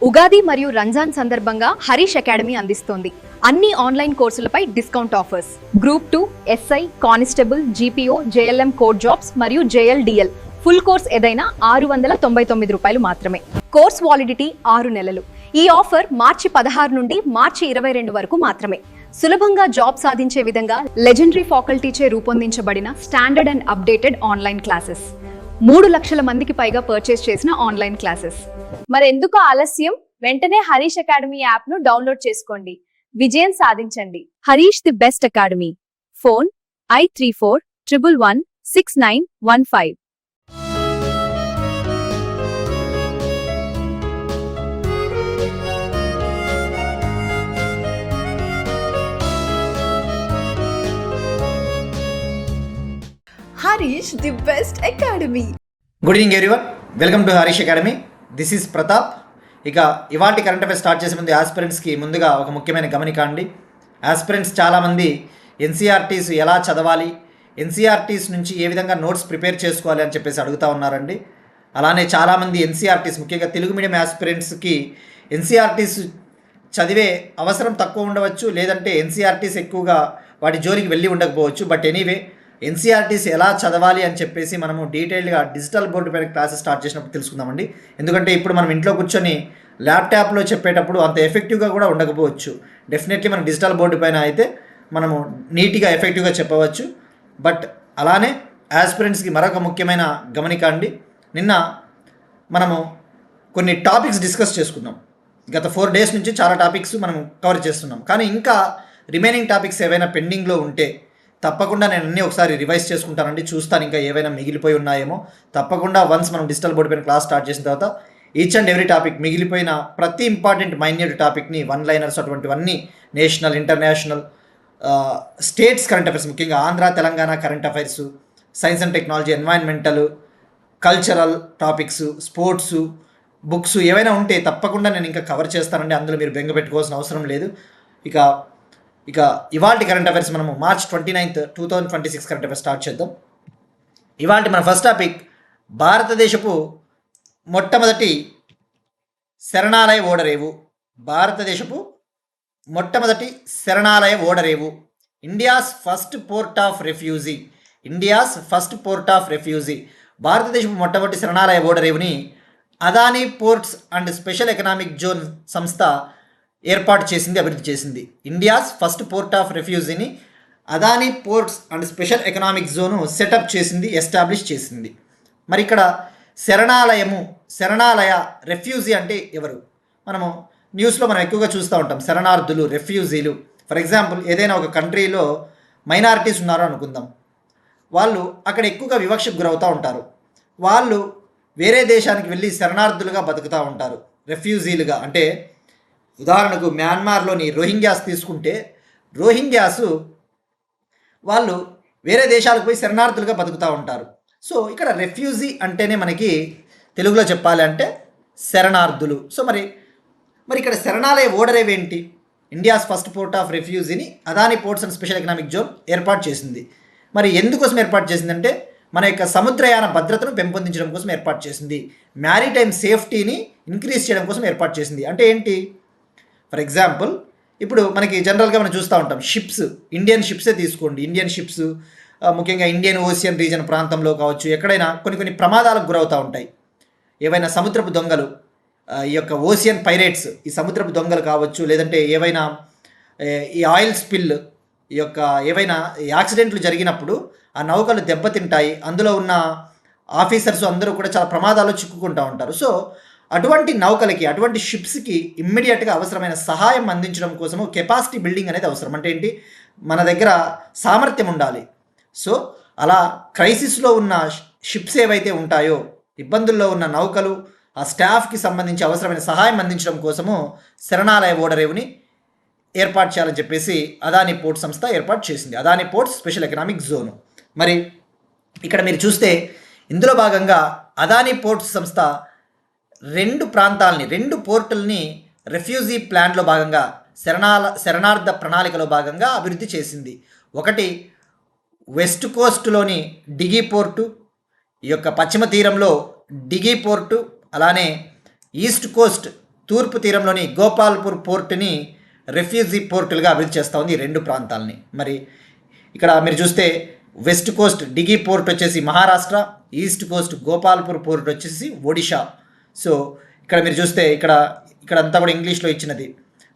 ఉగాది మరియు రంజాన్ సందర్భంగా హరీష్ అకాడమీ అందిస్తోంది అన్ని ఆన్లైన్ కోర్సులపై discount offers. Group 2, SI, constable, GPO, JLM code jobs మరియు జేఎల్డిఎల్ ఫుల్ కోర్స్ ఏదైనా ₹699 మాత్రమే. కోర్స్ వాలిడిటీ 6 నెలలు. ఈ ఆఫర్ మార్చి 16 నుండి మార్చి 22 వరకు మాత్రమే. సులభంగా జాబ్ సాధించే విధంగా లెజెండరీ ఫ్యాకల్టీచే రూపొందించబడిన standard and updated online classes. 3 లక్షల మందికి పైగా పర్చేస్ చేసిన ఆన్లైన్ క్లాసెస్. మరెందుకు ఆలస్యం? వెంటనే హరీష్ అకాడమీ యాప్ ను డౌన్లోడ్ చేసుకోండి. విజయం సాధించండి. Harish the best academy. Phone 8341116915. Harish, the best academy. Good evening everyone, welcome to Harish academy. This is Pratap. ఇక ఇవాటి కరెంట్ అఫైర్స్ స్టార్ట్ చేసే ముందు ఆస్పిరెంట్స్కి ముందుగా ఒక ముఖ్యమైన గమనిక అండి. ఆస్పిరెంట్స్ చాలామంది ఎన్సీఆర్టీస్ ఎలా చదవాలి, ఎన్సీఆర్టీస్ నుంచి ఏ విధంగా నోట్స్ ప్రిపేర్ చేసుకోవాలి అని చెప్పేసి అడుగుతూ ఉన్నారండి. అలానే చాలామంది ఎన్సీఆర్టీస్, ముఖ్యంగా తెలుగు మీడియం ఆస్పిరెంట్స్కి ఎన్సీఆర్టీస్ చదివే అవసరం తక్కువ ఉండవచ్చు, లేదంటే ఎన్సీఆర్టీస్ ఎక్కువగా వాటి జోలికి వెళ్ళి ఉండకపోవచ్చు. బట్ ఎనీవే, ఎన్సీఆర్టీస్ ఎలా చదవాలి అని చెప్పేసి మనము డీటెయిల్గా డిజిటల్ బోర్డు పైన క్లాసెస్ స్టార్ట్ చేసినప్పుడు తెలుసుకుందామండి. ఎందుకంటే ఇప్పుడు మనం ఇంట్లో కూర్చొని ల్యాప్టాప్లో చెప్పేటప్పుడు అంత ఎఫెక్టివ్గా కూడా ఉండకపోవచ్చు. డెఫినెట్లీ మనం డిజిటల్ బోర్డు పైన అయితే మనము నీట్గా ఎఫెక్టివ్గా చెప్పవచ్చు. బట్ అలానే ఆస్పిరెంట్స్కి మరొక ముఖ్యమైన గమనిక అండి. నిన్న మనము కొన్ని టాపిక్స్ డిస్కస్ చేసుకున్నాం. గత 4 days నుంచి చాలా టాపిక్స్ మనం కవర్ చేస్తున్నాం. కానీ ఇంకా రిమైనింగ్ టాపిక్స్ ఏవైనా పెండింగ్లో ఉంటే తప్పకుండా నేను అన్నీ ఒకసారి రివైజ్ చేసుకుంటానండి. చూస్తాను ఇంకా ఏవైనా మిగిలిపోయి ఉన్నాయేమో. తప్పకుండా వన్స్ మనం డిజిటల్ బోర్డు పైన క్లాస్ స్టార్ట్ చేసిన తర్వాత ఈచ్ అండ్ ఎవ్రీ టాపిక్, మిగిలిపోయిన ప్రతి ఇంపార్టెంట్ మైన్యూట్ టాపిక్ని, వన్ లైనర్స్ అటువంటివన్నీ, national, international, states current affairs, ముఖ్యంగా Andhra Telangana current affairs, science and technology, environmental, cultural topics, sports, books ఏవైనా ఉంటే తప్పకుండా నేను ఇంకా కవర్ చేస్తానండి. అందులో మీరు బెంగ పెట్టుకోవాల్సిన అవసరం లేదు. ఇక ఇవాల్టి కరెంట్ అఫైర్స్ మనము మార్చ్ 29, 2026 కరెంట్ అఫైర్స్ స్టార్ట్ చేద్దాం. ఇవాల్టి మన ఫస్ట్ టాపిక్, భారతదేశపు మొట్టమొదటి శరణాలయ ఓడరేవు. భారతదేశపు మొట్టమొదటి శరణాలయ ఓడరేవు. India's first port of refugee. India's first port of refugee. భారతదేశపు మొట్టమొదటి శరణాలయ ఓడరేవుని Adani ports and special economic zone సంస్థ ఏర్పాటు చేసింది, అభివృద్ధి చేసింది. ఇండియాస్ ఫస్ట్ పోర్ట్ ఆఫ్ రెఫ్యూజీని Adani ports and special economic zone setup చేసింది, ఎస్టాబ్లిష్ చేసింది. మరి ఇక్కడ శరణాలయ రెఫ్యూజీ అంటే ఎవరు? మనము న్యూస్లో మనం ఎక్కువగా చూస్తూ ఉంటాం, శరణార్థులు, రెఫ్యూజీలు. ఫర్ ఎగ్జాంపుల్, ఏదైనా ఒక కంట్రీలో మైనారిటీస్ ఉన్నారో అనుకుందాం. వాళ్ళు అక్కడ ఎక్కువగా వివక్షకు గురవుతూ ఉంటారు. వాళ్ళు వేరే దేశానికి వెళ్ళి శరణార్థులుగా బతుకుతూ ఉంటారు, రెఫ్యూజీలుగా. అంటే ఉదాహరణకు మ్యాన్మార్లోని రోహింగ్యాస్ తీసుకుంటే, రోహింగ్యాసు వాళ్ళు వేరే దేశాలకు పోయి శరణార్థులుగా బతుకుతూ ఉంటారు. సో ఇక్కడ రెఫ్యూజీ అంటేనే మనకి తెలుగులో చెప్పాలి అంటే శరణార్థులు. సో మరి ఇక్కడ శరణాలయ ఓడరేవు ఏంటి? ఇండియాస్ ఫస్ట్ పోర్ట్ ఆఫ్ రెఫ్యూజీని Adani ports and special economic zone ఏర్పాటు చేసింది. మరి ఎందుకోసం ఏర్పాటు చేసిందంటే మన యొక్క సముద్రయాన భద్రతను పెంపొందించడం కోసం ఏర్పాటు చేసింది. మ్యారిటైమ్ సేఫ్టీని ఇంక్రీజ్ చేయడం కోసం ఏర్పాటు చేసింది. అంటే ఏంటి? ఫర్ ఎగ్జాంపుల్, ఇప్పుడు మనకి జనరల్గా మనం చూస్తూ ఉంటాం, షిప్స్, ఇండియన్ షిప్సే తీసుకోండి. ఇండియన్ షిప్స్ ముఖ్యంగా ఇండియన్ ఓషియన్ రీజన్ ప్రాంతంలో కావచ్చు, ఎక్కడైనా కొన్ని ప్రమాదాలకు గురవుతూ ఉంటాయి. ఏవైనా సముద్రపు దొంగలు, ఈ యొక్క ఓషియన్ పైరేట్స్, ఈ సముద్రపు దొంగలు కావచ్చు, లేదంటే ఏవైనా ఈ ఆయిల్ స్పిల్, ఈ యొక్క ఏవైనా యాక్సిడెంట్లు జరిగినప్పుడు ఆ నౌకలు దెబ్బతింటాయి. అందులో ఉన్న ఆఫీసర్స్ అందరూ కూడా చాలా ప్రమాదాల్లో చిక్కుకుంటూ ఉంటారు. సో అటువంటి నౌకలకి, అటువంటి షిప్స్కి ఇమ్మీడియట్గా అవసరమైన సహాయం అందించడం కోసము కెపాసిటీ బిల్డింగ్ అనేది అవసరం. అంటే ఏంటి? మన దగ్గర సామర్థ్యం ఉండాలి. సో అలా క్రైసిస్లో ఉన్న షిప్స్ ఏవైతే ఉంటాయో, ఇబ్బందుల్లో ఉన్న నౌకలు, ఆ స్టాఫ్కి సంబంధించి అవసరమైన సహాయం అందించడం కోసము శరణాలయ ఓడరేవుని ఏర్పాటు చేయాలని చెప్పేసి అదానీ పోర్ట్ సంస్థ ఏర్పాటు చేసింది. Adani ports special economic zone. మరి ఇక్కడ మీరు చూస్తే ఇందులో భాగంగా అదానీ పోర్ట్స్ సంస్థ 2 ప్రాంతాలని, 2 పోర్టుల్ని రెఫ్యూజీ ప్లాన్లో భాగంగా, శరణార్థ ప్రణాళికలో భాగంగా అభివృద్ధి చేసింది. ఒకటి వెస్ట్ కోస్ట్లోని డిగీ పోర్టు, ఈ యొక్క పశ్చిమ తీరంలో డిగీ పోర్టు, అలానే ఈస్ట్ కోస్ట్ తూర్పు తీరంలోని గోపాల్పూర్ పోర్టుని రెఫ్యూజీ పోర్టులుగా అభివృద్ధి చేస్తూ ఉంది ఈ రెండు ప్రాంతాలని. మరి ఇక్కడ మీరు చూస్తే వెస్ట్ కోస్ట్ డిగి పోర్ట్ వచ్చేసి Maharashtra, east Coast Gopalpur port వచ్చేసి ఒడిషా. సో ఇక్కడ మీరు చూస్తే ఇక్కడంతా కూడా ఇంగ్లీష్లో ఇచ్చినది.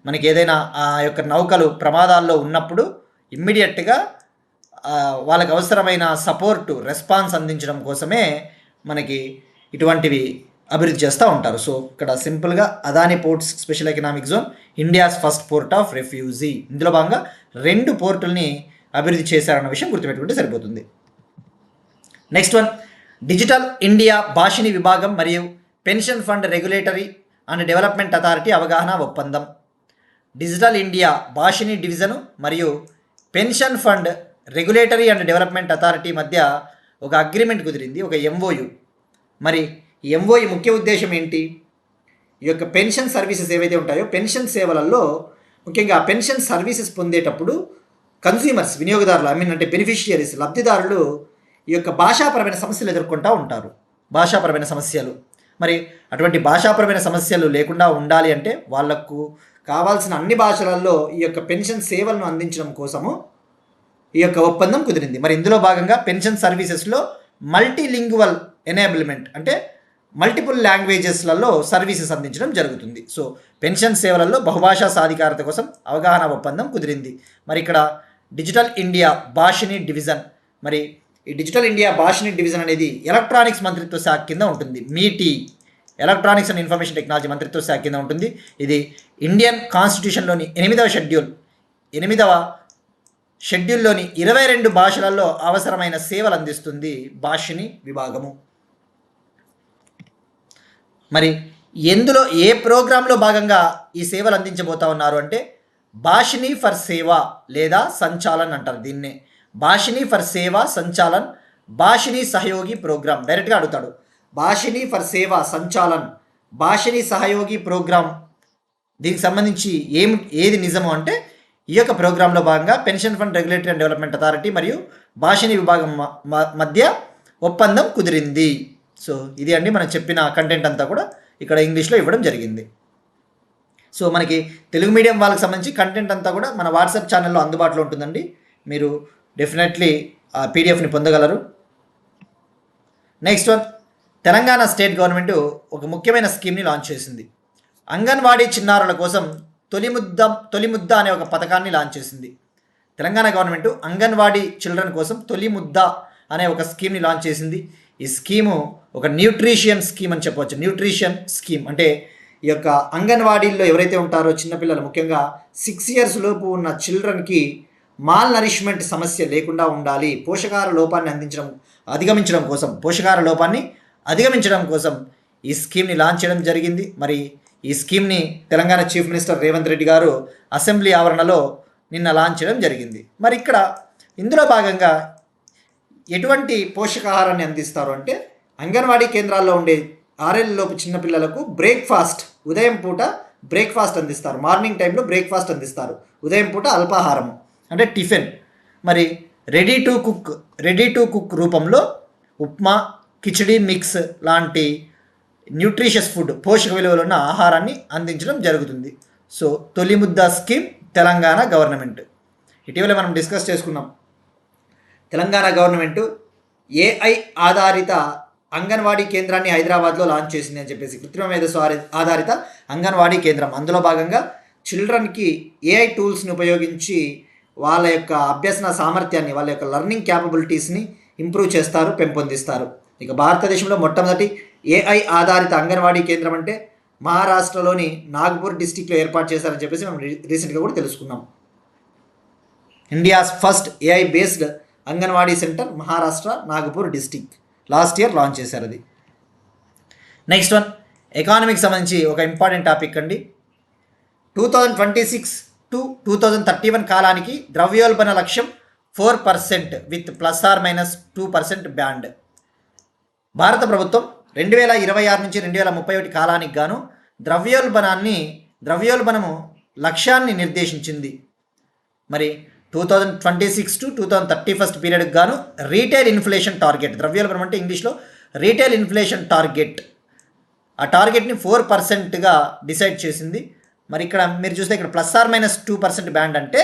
మనకి ఏదైనా ఆ యొక్క నౌకలు ప్రమాదాల్లో ఉన్నప్పుడు ఇమ్మీడియట్గా వాళ్ళకి అవసరమైన సపోర్టు రెస్పాన్స్ అందించడం కోసమే మనకి ఇటువంటివి అభివృద్ధి చేస్తూ ఉంటారు. సో ఇక్కడ సింపుల్గా Adani ports special economic zone India's first port of refugee. ఇందులో భాగంగా 2 పోర్టుల్ని అభివృద్ధి చేశారన్న విషయం గుర్తుపెట్టుకుంటే సరిపోతుంది. నెక్స్ట్ వన్, డిజిటల్ ఇండియా భాషిని విభాగం మరియు pension fund regulatory and development authority అవగాహన ఒప్పందం. డిజిటల్ ఇండియా భాషిని డివిజను మరియు pension fund regulatory and development authority మధ్య ఒక అగ్రిమెంట్ కుదిరింది, ఒక ఎంఓయు. మరి ఈ ఎంఓయు ముఖ్య ఉద్దేశం ఏంటి? ఈ యొక్క పెన్షన్ సర్వీసెస్ ఏవైతే ఉంటాయో పెన్షన్ సేవలలో ముఖ్యంగా పెన్షన్ సర్వీసెస్ పొందేటప్పుడు కన్స్యూమర్స్, వినియోగదారులు, అంటే బెనిఫిషియరీస్, లబ్ధిదారులు ఈ యొక్క భాషాపరమైన సమస్యలు ఎదుర్కొంటూ ఉంటారు. భాషాపరమైన సమస్యలు, మరి అటువంటి భాషాపరమైన సమస్యలు లేకుండా ఉండాలి అంటే వాళ్లకు కావాల్సిన అన్ని భాషలలో ఈ యొక్క పెన్షన్ సేవలను అందించడం కోసము ఈ యొక్క ఒప్పందం కుదిరింది. మరి ఇందులో భాగంగా పెన్షన్ సర్వీసెస్లో మల్టీలింగ్వల్ ఎనేబుల్మెంట్ అంటే మల్టిపుల్ లాంగ్వేజెస్లలో సర్వీసెస్ అందించడం జరుగుతుంది. సో పెన్షన్ సేవలలో బహుభాషా సాధికారత కోసం అవగాహన ఒప్పందం కుదిరింది. మరి ఇక్కడ డిజిటల్ ఇండియా భాషిని డివిజన్, మరి ఈ డిజిటల్ ఇండియా భాషిని డివిజన్ అనేది ఎలక్ట్రానిక్స్ మంత్రిత్వ శాఖ కింద ఉంటుంది. Meitei, electronics and information technology మంత్రిత్వ శాఖ కింద ఉంటుంది. ఇది ఇండియన్ కాన్స్టిట్యూషన్లోని 8వ షెడ్యూల్లోని 22 భాషలలో అవసరమైన సేవలు అందిస్తుంది భాషిని విభాగము. మరి ఎందులో ఏ ప్రోగ్రాంలో భాగంగా ఈ సేవలు అందించబోతా ఉన్నారు అంటే భాషిని ఫర్ సేవ లేదా సంచాలన్ అంటారు దీన్నే. భాషిని ఫర్ సేవ సంచాలన్, భాషిని సహయోగి ప్రోగ్రాం. డైరెక్ట్గా అడుగుతాడు, భాషిని ఫర్ సేవ సంచాలన్, భాషిని సహయోగి ప్రోగ్రాం, దీనికి సంబంధించి ఏది నిజము అంటే ఈ యొక్క ప్రోగ్రాంలో భాగంగా pension fund regulatory and development authority మరియు భాషిని విభాగం మధ్య ఒప్పందం కుదిరింది. సో ఇది అండి మనం చెప్పిన కంటెంట్ అంతా కూడా ఇక్కడ ఇంగ్లీష్లో ఇవ్వడం జరిగింది. సో మనకి తెలుగు మీడియం వాళ్ళకి సంబంధించి కంటెంట్ అంతా కూడా మన వాట్సాప్ ఛానల్లో అందుబాటులో ఉంటుందండి. మీరు డెఫినెట్లీ ఆ పీడిఎఫ్ని పొందగలరు. Next one, Telangana state government ఒక ముఖ్యమైన స్కీమ్ని లాంచ్ చేసింది. అంగన్వాడీ చిన్నారుల కోసం తొలి ముద్ద అనే ఒక పథకాన్ని లాంచ్ చేసింది. తెలంగాణ గవర్నమెంట్ అంగన్వాడీ చిల్డ్రన్ కోసం తొలి ముద్ద అనే ఒక స్కీమ్ని లాంచ్ చేసింది. ఈ స్కీము ఒక న్యూట్రిషన్ స్కీమ్ అని చెప్పవచ్చు. న్యూట్రిషన్ స్కీమ్ అంటే ఈ యొక్క అంగన్వాడీల్లో ఎవరైతే ఉంటారో చిన్నపిల్లలు, ముఖ్యంగా 6 years లోపు ఉన్న చిల్డ్రన్కి మాల్ నరిష్మెంట్ సమస్య లేకుండా ఉండాలి, పోషకాహార లోపాన్ని అధిగమించడం కోసం ఈ స్కీమ్ని లాంచ్ చేయడం జరిగింది. మరి ఈ స్కీమ్ని తెలంగాణ చీఫ్ మినిస్టర్ రేవంత్ రెడ్డి గారు అసెంబ్లీ ఆవరణలో నిన్న లాంచ్ చేయడం జరిగింది. మరి ఇక్కడ ఇందులో భాగంగా ఎటువంటి పోషకాహారాన్ని అందిస్తారు అంటే అంగన్వాడీ కేంద్రాల్లో ఉండే 6 ఏళ్ల లోపు చిన్నపిల్లలకు ఉదయం పూట బ్రేక్ఫాస్ట్ అందిస్తారు. మార్నింగ్ టైంలో బ్రేక్ఫాస్ట్ అందిస్తారు, ఉదయం పూట అల్పాహారం అంటే టిఫిన్. మరి రెడీ టు కుక్ రూపంలో ఉప్మా, కిచిడి మిక్స్ లాంటి న్యూట్రిషియస్ ఫుడ్, పోషక విలువలు ఉన్న ఆహారాన్ని అందించడం జరుగుతుంది. సో తొలి ముద్ద స్కీమ్ తెలంగాణ గవర్నమెంట్. ఇటీవల మనం డిస్కస్ చేసుకున్నాం, తెలంగాణ గవర్నమెంట్ AI ఆధారిత అంగన్వాడీ కేంద్రాన్ని హైదరాబాద్లో లాంచ్ చేసింది అని చెప్పేసి, కృత్రిమ మేధస్సు ఆధారిత అంగన్వాడీ కేంద్రం. అందులో భాగంగా చిల్డ్రన్కి AI టూల్స్ని ఉపయోగించి వాళ్ళ యొక్క అభ్యసన సామర్థ్యాన్ని, వాళ్ళ యొక్క లెర్నింగ్ క్యాపబిలిటీస్ని ఇంప్రూవ్ చేస్తారు, పెంపొందిస్తారు. ఇక భారతదేశంలో మొట్టమొదటి AI ఆధారిత అంగన్వాడీ కేంద్రం అంటే మహారాష్ట్రలోని నాగపూర్ డిస్టిక్లో ఏర్పాటు చేశారని చెప్పేసి మనం రీసెంట్గా కూడా తెలుసుకున్నాం. India's first AI based anganwadi centre Maharashtra Nagpur district, last year launch చేశారు అది. నెక్స్ట్ వన్, ఎకానమీకి సంబంధించి ఒక ఇంపార్టెంట్ టాపిక్ అండి. 2026 to 2031 కాలానికి ద్రవ్యోల్బణ లక్ష్యం 4% విత్ +or-2% బ్యాండ్. భారత ప్రభుత్వం 2026 నుంచి 2031 కాలానికి గాను ద్రవ్యోల్బణము లక్ష్యాన్ని నిర్దేశించింది. మరి 2026 to 2031 పీరియడ్కి గాను రీటైల్ ఇన్ఫ్లేషన్ టార్గెట్, ద్రవ్యోల్బణం అంటే ఇంగ్లీష్లో రీటైల్ ఇన్ఫ్లేషన్ టార్గెట్ ఆ టార్గెట్ని 4%గా డిసైడ్ చేసింది. మరి ఇక్కడ మీరు చూస్తే ఇక్కడ +2% బ్యాండ్ అంటే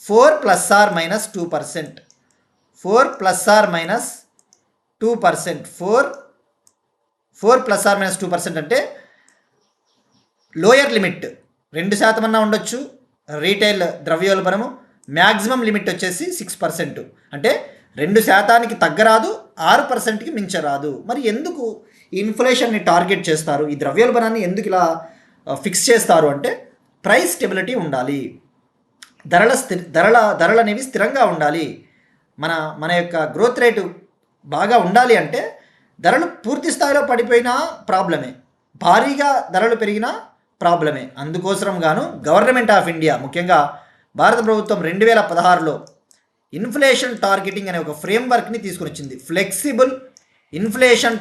4 ± 2%, 4 ± 2%, 4 ± 2% అంటే లోయర్ లిమిట్ 2% అన్నా ఉండొచ్చు రీటైల్ ద్రవ్యోల్బణము, మ్యాక్సిమం లిమిట్ వచ్చేసి 6%, అంటే 2% తగ్గరాదు, 6%కి మించరాదు. మరి ఎందుకు ఈ ఇన్ఫ్లేషన్ని టార్గెట్ చేస్తారు, ఈ ద్రవ్యోల్బణాన్ని ఎందుకు ఇలా ఫిక్స్ చేస్తారు అంటే ప్రైస్ స్టెబిలిటీ ఉండాలి, ధరలు అనేవి స్థిరంగా ఉండాలి, మన యొక్క గ్రోత్ రేటు బాగా ఉండాలి. అంటే ధరలు పూర్తి స్థాయిలో పడిపోయినా ప్రాబ్లమే, భారీగా ధరలు పెరిగినా ప్రాబ్లమే. అందుకోసం గాను గవర్నమెంట్ ఆఫ్ ఇండియా, ముఖ్యంగా భారత ప్రభుత్వం 2016లో ఇన్ఫ్లేషన్ టార్గెటింగ్ అనే ఒక ఫ్రేమ్వర్క్ని తీసుకుని వచ్చింది. ఫ్లెక్సిబుల్ ఇన్ఫ్లేషన్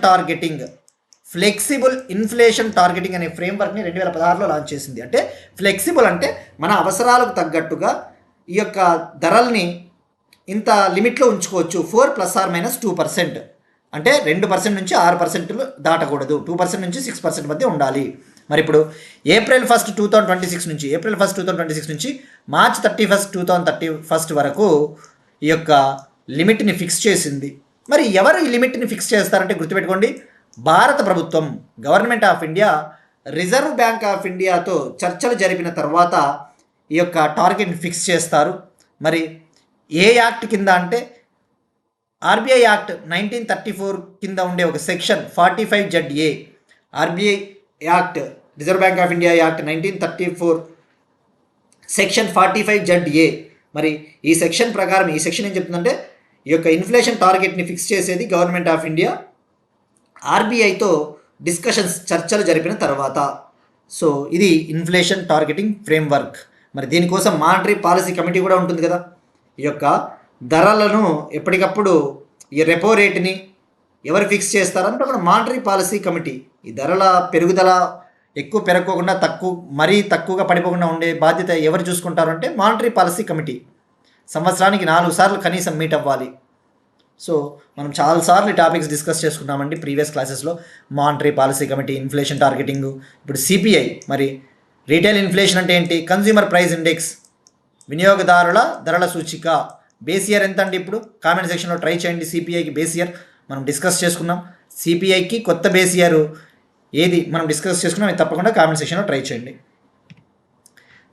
టార్గెటింగ్ అనే ఫ్రేమ్వర్క్ని 2016లో లాంచ్ చేసింది. అంటే ఫ్లెక్సిబుల్ అంటే మన అవసరాలకు తగ్గట్టుగా ఈ యొక్క ధరల్ని ఇంత లిమిట్లో ఉంచుకోవచ్చు. 4 ± 2%, అంటే 2% నుంచి 6% దాటకూడదు, 2% నుంచి 6% మధ్య ఉండాలి. మరి ఇప్పుడు April 1, 2026 నుంచి March 31, 2031 వరకు ఈ యొక్క లిమిట్ని ఫిక్స్ చేసింది. మరి ఎవరు ఈ లిమిట్ని ఫిక్స్ చేస్తారంటే గుర్తుపెట్టుకోండి, భారత ప్రభుత్వం, government of India reserve bank of ఇండియాతో చర్చలు జరిపిన తర్వాత ఈ యొక్క టార్గెట్ని ఫిక్స్ చేస్తారు. మరి ఏ యాక్ట్ కింద అంటే ఆర్బీఐ యాక్ట్ 1934 కింద ఉండే ఒక section 45ZA, RBI act, reserve bank of India act 1934 section 45ZA. మరి ఈ సెక్షన్ ప్రకారం, ఈ సెక్షన్ ఏం చెప్తుందంటే ఈ యొక్క ఇన్ఫ్లేషన్ టార్గెట్ని ఫిక్స్ చేసేది గవర్నమెంట్ ఆఫ్ ఇండియా ఆర్బీఐతో చర్చలు జరిపిన తర్వాత. సో ఇది ఇన్ఫ్లేషన్ టార్గెటింగ్ ఫ్రేమ్వర్క్. మరి దీనికోసం మానిటరీ పాలసీ కమిటీ కూడా ఉంటుంది కదా. ఈ యొక్క ధరలను ఎప్పటికప్పుడు ఈ రెపో రేటుని ఎవరు ఫిక్స్ చేస్తారంటే అక్కడ మానిటరీ పాలసీ కమిటీ. ఈ ధరల పెరుగుదల ఎక్కువ పెరగకుండా, మరీ తక్కువగా పడిపోకుండా ఉండే బాధ్యత ఎవరు చూసుకుంటారు అంటే మానిటరీ పాలసీ కమిటీ. సంవత్సరానికి 4 సార్లు కనీసం మీట్ అవ్వాలి. సో మనం చాలాసార్లు ఈ టాపిక్స్ డిస్కస్ చేసుకున్నామండి ప్రీవియస్ క్లాసెస్లో. Monetary policy committee, inflation targeting, ఇప్పుడు సిపిఐ. మరి రీటైల్ ఇన్ఫ్లేషన్ అంటే ఏంటి? కన్జ్యూమర్ ప్రైస్ ఇండెక్స్, వినియోగదారుల ధరల సూచిక. బేస్ ఇయర్ ఎంత అండి? ఇప్పుడు కామెంట్ సెక్షన్లో ట్రై చేయండి. సిపిఐకి బేస్ ఇయర్ మనం డిస్కస్ చేసుకున్నాం. సిపిఐకి కొత్త బేస్ ఇయర్ ఏది మనం డిస్కస్ చేసుకున్నాం, ఇది తప్పకుండా కామెంట్ సెక్షన్లో ట్రై చేయండి.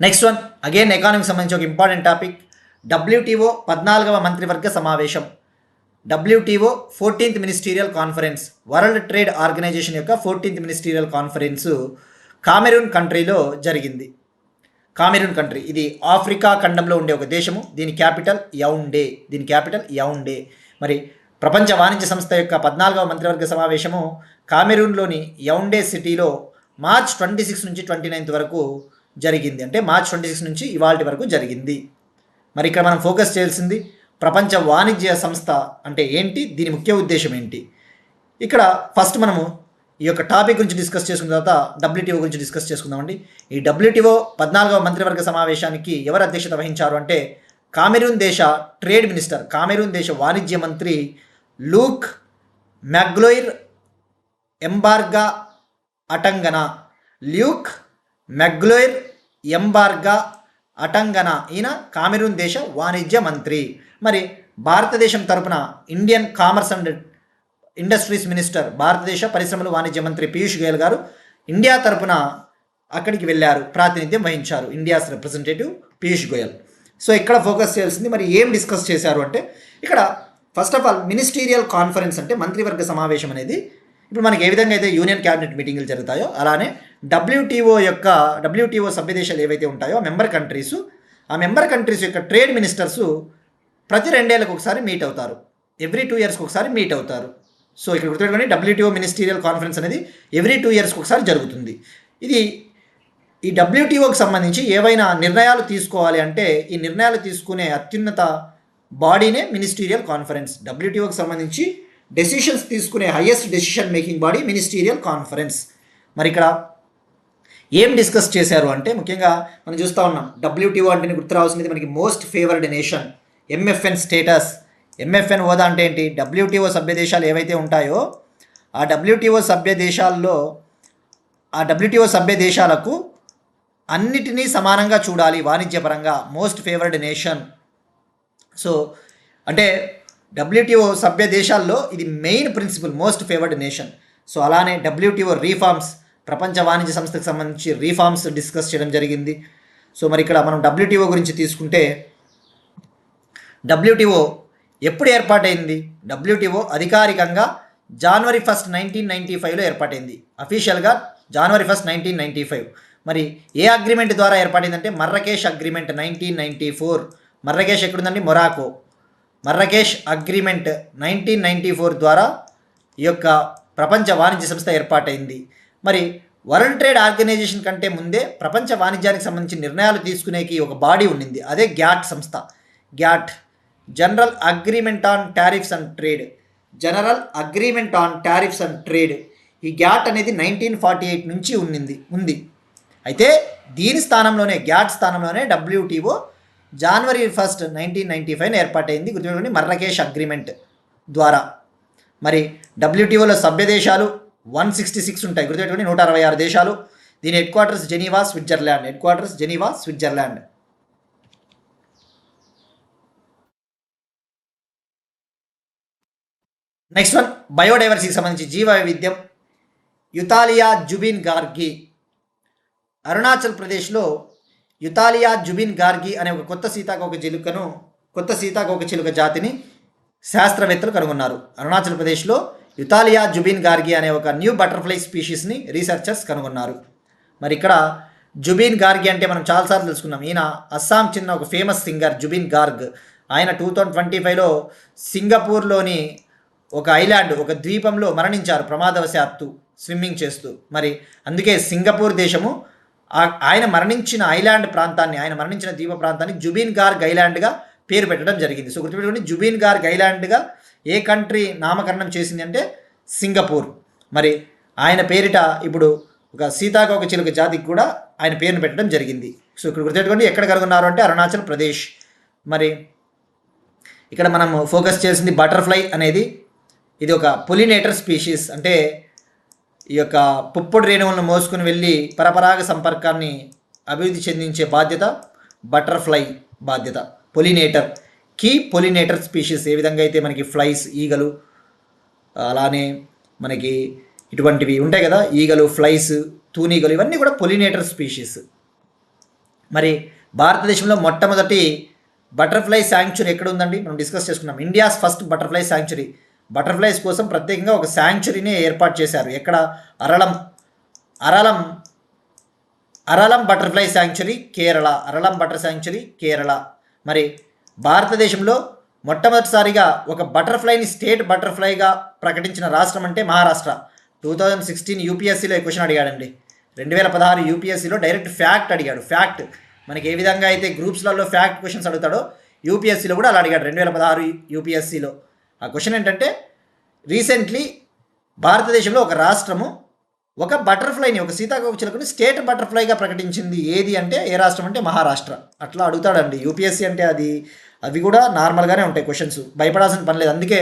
నెక్స్ట్ వన్, అగైన్ ఎకానమీకి సంబంధించి ఒక ఇంపార్టెంట్ టాపిక్. WTO 14వ మంత్రివర్గ సమావేశం. WTO 14th ministerial conference, world trade organization యొక్క 14th మినిస్టీరియల్ కాన్ఫరెన్స్ కామెరూన్ కంట్రీలో జరిగింది. కామెరూన్ కంట్రీ ఇది ఆఫ్రికా ఖండంలో ఉండే ఒక దేశము. దీని క్యాపిటల్ యౌండే. మరి ప్రపంచ వాణిజ్య సంస్థ యొక్క 14వ మంత్రివర్గ సమావేశము కామెరూన్లోని యౌండే సిటీలో March 26 నుంచి 29 వరకు జరిగింది. అంటే March 26 నుంచి ఇవాళ వరకు జరిగింది. మరి ఇక్కడ మనం ఫోకస్ చేయాల్సింది ప్రపంచ వాణిజ్య సంస్థ అంటే ఏంటి, దీని ముఖ్య ఉద్దేశం ఏంటి. ఇక్కడ ఫస్ట్ మనము ఈ యొక్క టాపిక్ గురించి డిస్కస్ చేసుకున్న తర్వాత WTO గురించి డిస్కస్ చేసుకుందామండి. ఈ WTO 14వ మంత్రివర్గ సమావేశానికి ఎవరు అధ్యక్షత వహించారు అంటే కామెరూన్ దేశ ట్రేడ్ మినిస్టర్, కామెరూన్ దేశ వాణిజ్య మంత్రి లూక్ మెగ్లోయిర్ ఎంబార్గా అటంగనా. ఈయన కామెరూన్ దేశ వాణిజ్య మంత్రి. మరి భారతదేశం తరపున Indian commerce and industries minister, భారతదేశ పరిశ్రమలు వాణిజ్య మంత్రి పీయూష్ గోయల్ గారు ఇండియా తరపున అక్కడికి వెళ్ళారు, ప్రాతినిధ్యం వహించారు. India's representative Piyush Goyal. So ఇక్కడ ఫోకస్ చేయాల్సింది మరి ఏం డిస్కస్ చేశారు అంటే ఇక్కడ first of all ministerial conference అంటే మంత్రివర్గ సమావేశం అనేది ఇప్పుడు మనకి ఏ విధంగా అయితే యూనియన్ క్యాబినెట్ మీటింగులు జరుగుతాయో అలానే WTO సభ్యదేశాలు ఏవైతే ఉంటాయో ఆ మెంబర్ కంట్రీస్ యొక్క ట్రేడ్ మినిస్టర్సు ప్రతి 2 ఏళ్ళకు ఒకసారి మీట్ అవుతారు, ఎవ్రీ 2 ఇయర్స్కి ఒకసారి మీట్ అవుతారు. సో ఇక్కడ గుర్తుపెట్టుకోండి, WTO మినిస్టీరియల్ కాన్ఫరెన్స్ అనేది ఎవ్రీ 2 ఇయర్స్కి ఒకసారి జరుగుతుంది. ఇది ఈ WTOకి సంబంధించి ఏవైనా నిర్ణయాలు తీసుకోవాలి అంటే ఈ నిర్ణయాలు తీసుకునే అత్యున్నత బాడీనే మినిస్టీరియల్ కాన్ఫరెన్స్. WTOకి సంబంధించి డెసిషన్స్ తీసుకునే highest decision making body ministerial conference. మరి ఇక్కడ ఏం డిస్కస్ చేశారు అంటే ముఖ్యంగా మనం చూస్తూ ఉన్నాం WTO అంటే గుర్తు రావాల్సింది మనకి most favoured nation, MFN status. MFN హోదా అంటే ఏంటి? WTO సభ్య దేశాలు ఏవైతే ఉంటాయో ఆ WTO సభ్య దేశాల్లో ఆ డబ్ల్యూటీఓ సభ్య దేశాలకు అన్నిటినీ సమానంగా చూడాలి వాణిజ్యపరంగా, మోస్ట్ ఫేవర్డ్ నేషన్. సో అంటే డబ్ల్యూటీఓ సభ్య దేశాల్లో ఇది main principle, most favoured nation. So అలానే డబ్ల్యూటీఓ రీఫార్మ్స్, ప్రపంచ వాణిజ్య సంస్థకు సంబంధించి రీఫార్మ్స్ డిస్కస్ చేయడం జరిగింది. సో మరి ఇక్కడ మనం డబ్ల్యూటీఓ గురించి తీసుకుంటే డబ్ల్యూటీఓ ఎప్పుడు ఏర్పాటైంది? డబ్ల్యూటీఓ అధికారికంగా జనవరి 1, 1995లో ఏర్పాటైంది. అఫీషియల్గా జనవరి 1, 1995. మరి ఏ అగ్రిమెంట్ ద్వారా ఏర్పడిందంటే మర్రకేష్ అగ్రిమెంట్ 1994. మర్రకేష్ ఎక్కడుందండి? మొరాకో. మర్రకేష్ అగ్రిమెంట్ 1994 ద్వారా ఈ యొక్క ప్రపంచ వాణిజ్య సంస్థ ఏర్పాటైంది. మరి వరల్డ్ ట్రేడ్ ఆర్గనైజేషన్ కంటే ముందే ప్రపంచ వాణిజ్యానికి సంబంధించి నిర్ణయాలు తీసుకునేకి ఒక బాడీ ఉండింది, అదే గ్యాట్ సంస్థ. GATT, general agreement on tariffs and trade. General agreement on tariffs and trade. ఈ గ్యాట్ అనేది 1948 నుంచి ఉంది. అయితే దీని స్థానంలోనే, గ్యాట్ స్థానంలోనే డబ్ల్యూటీఓ జనవరి 1, 1995 ఏర్పాటైంది. గుర్తుపెట్టుకోండి, మర్రకేష్ అగ్రిమెంట్ ద్వారా. మరి డబ్ల్యూటీఓలో సభ్య దేశాలు 166 ఉంటాయి. గుర్తుపెట్టుకోండి, 166 దేశాలు. దీని headquarters Geneva, Switzerland. Next one, బయోడైవర్సిటీకి సంబంధించి జీవ వైవిధ్యం. యుతాలియా జుబిన్ గార్గి. అరుణాచల్ ప్రదేశ్లో యుతాలియా జుబిన్ గార్గి అనే ఒక కొత్త సీతాకోక చిలుక జాతిని శాస్త్రవేత్తలు కనుగొన్నారు. అరుణాచల్ ప్రదేశ్లో యుతాలియా జుబిన్ గార్గి అనే ఒక న్యూ బటర్ఫ్లై స్పీషీస్ని రీసెర్చర్స్ కనుగొన్నారు. మరి ఇక్కడ జుబిన్ గార్గి అంటే మనం చాలాసార్లు తెలుసుకున్నాం. ఈయన అస్సాం చెందిన ఒక ఫేమస్ సింగర్ జుబిన్ గార్గ్. ఆయన 2025లో సింగపూర్లోని ఒక ఐలాండ్, ఒక ద్వీపంలో మరణించారు ప్రమాదవశాత్తు స్విమ్మింగ్ చేస్తూ. మరి అందుకే సింగపూర్ దేశము ఆయన మరణించిన ద్వీప ప్రాంతాన్ని జుబిన్ గార్గ్ ఐలాండ్గా పేరు పెట్టడం జరిగింది. సో గుర్తుపెట్టుకోండి, జుబిన్ గార్గ్ ఐలాండ్గా ఏ కంట్రీ నామకరణం చేసింది అంటే సింగపూర్. మరి ఆయన పేరిట ఇప్పుడు ఒక సీతాకోక చిలుక జాతికి కూడా ఆయన పేరును పెట్టడం జరిగింది. సో ఇక్కడ గుర్తుపెట్టుకోండి, ఎక్కడ కనుగొన్నారు అంటే అరుణాచల్ ప్రదేశ్. మరి ఇక్కడ మనం ఫోకస్ చేసింది బటర్ఫ్లై అనేది. ఇది ఒక పొలినేటర్ స్పీషీస్, అంటే ఈ యొక్క పుప్పొడి రేణువులను మోసుకుని వెళ్ళి పరపరాగ సంపర్కాన్ని అభివృద్ధి చెందించే బాధ్యత బటర్ఫ్లై బాధ్యత. పొలినేటర్ స్పీషీస్. ఏ విధంగా అయితే మనకి ఫ్లైస్, ఈగలు, అలానే మనకి ఇటువంటివి ఉంటాయి కదా, ఈగలు, ఫ్లైస్, తూనీగలు, ఇవన్నీ కూడా పొలినేటర్ స్పీషీస్. మరి భారతదేశంలో మొట్టమొదటి బటర్ఫ్లై శాంక్చురీ ఎక్కడ ఉందండి? మనం డిస్కస్ చేసుకున్నాం. India's first butterfly sanctuary. Butterflies కోసం ప్రత్యేకంగా ఒక శాంక్చురీని ఏర్పాటు చేశారు. ఎక్కడ? అరళం బటర్ఫ్లై శాంక్చురీ కేరళ. మరి భారతదేశంలో మొట్టమొదటిసారిగా ఒక బటర్ఫ్లైని స్టేట్ బటర్ఫ్లైగా ప్రకటించిన రాష్ట్రం అంటే మహారాష్ట్ర. 2016 యూపీఎస్సీలో ఈ క్వశ్చన్ అడిగాడండి. 2016 యూపీఎస్సీలో డైరెక్ట్ ఫ్యాక్ట్ అడిగాడు. ఫ్యాక్ట్ మనకి ఏ విధంగా అయితే గ్రూప్స్లలో ఫ్యాక్ట్ క్వశ్చన్స్ అడుగుతాడో యూపీఎస్సీలో కూడా అలా అడిగాడు 2016 యూపీఎస్సీలో. ఆ క్వశ్చన్ ఏంటంటే, రీసెంట్లీ భారతదేశంలో ఒక రాష్ట్రము ఒక బటర్ఫ్లైని, ఒక సీతాకోక చిలుకని స్టేట్ బటర్ఫ్లైగా ప్రకటించింది. ఏది అంటే, ఏ రాష్ట్రం అంటే మహారాష్ట్ర. అట్లా అడుగుతాడండి యూపీఎస్సీ అంటే. అవి కూడా నార్మల్గానే ఉంటాయి క్వశ్చన్స్, భయపడాల్సిన పని లేదు. అందుకే